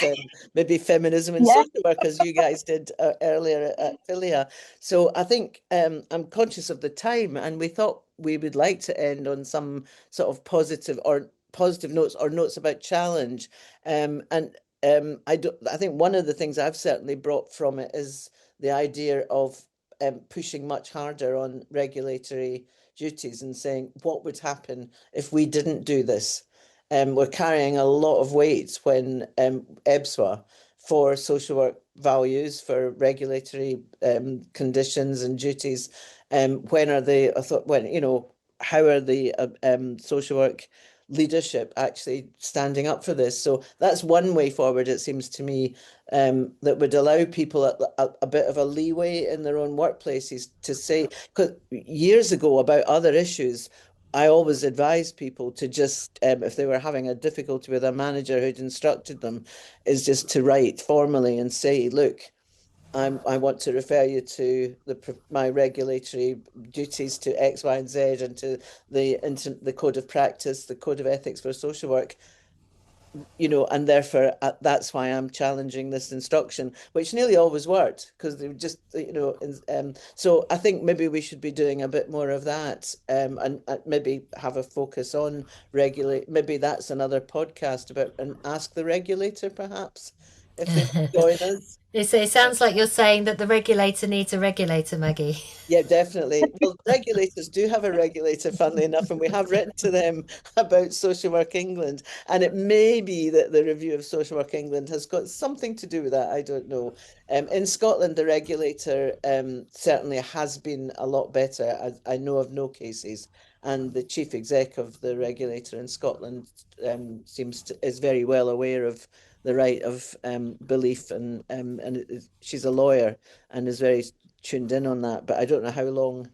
maybe feminism and social work, as you guys did earlier at Philia. So I think I'm conscious of the time, and we thought we would like to end on some sort of positive notes, or notes about challenge. I think one of the things I've certainly brought from it is the idea of pushing much harder on regulatory duties and saying, what would happen if we didn't do this? We're carrying a lot of weight when EBSWA for social work values for regulatory conditions and duties. When are they? I thought, when, you know, how are the social work leadership actually standing up for this? So that's one way forward, it seems to me, that would allow people a bit of a leeway in their own workplaces to say, because years ago about other issues, I always advised people to just, if they were having a difficulty with a manager who'd instructed them, is just to write formally and say, look, I want to refer you to my regulatory duties to X, Y, and Z, and to the code of practice, the code of ethics for social work, you know, and therefore that's why I'm challenging this instruction, which nearly always worked, because they just, you know, so I think maybe we should be doing a bit more of that, and maybe have a focus on regulate. Maybe that's another podcast about, and ask the regulator perhaps if they join us. It sounds like you're saying that the regulator needs a regulator, Maggie. Yeah, definitely. Well, regulators do have a regulator, funnily enough, and we have written to them about Social Work England. And it may be that the review of Social Work England has got something to do with that. I don't know. In Scotland, the regulator certainly has been a lot better. I know of no cases. And the chief exec of the regulator in Scotland is very well aware of the right of belief, and she's a lawyer and is very tuned in on that, but I don't know how long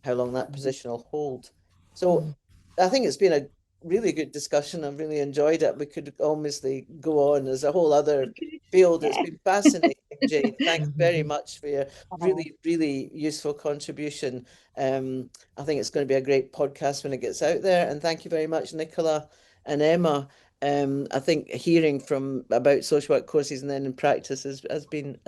that position will hold. So I think it's been a really good discussion. I've really enjoyed it. We could obviously go on as a whole other field. It's been fascinating, Jane. Thanks very much for your really, really useful contribution. I think it's going to be a great podcast when it gets out there. And thank you very much, Nicola and Emma. I think hearing from about social work courses and then in practice has been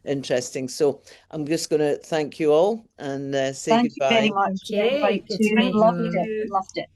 interesting. So I'm just going to thank you all and say Thank you goodbye. very much Thank for the you. invite Good to too. meet Loved you. it. Loved it.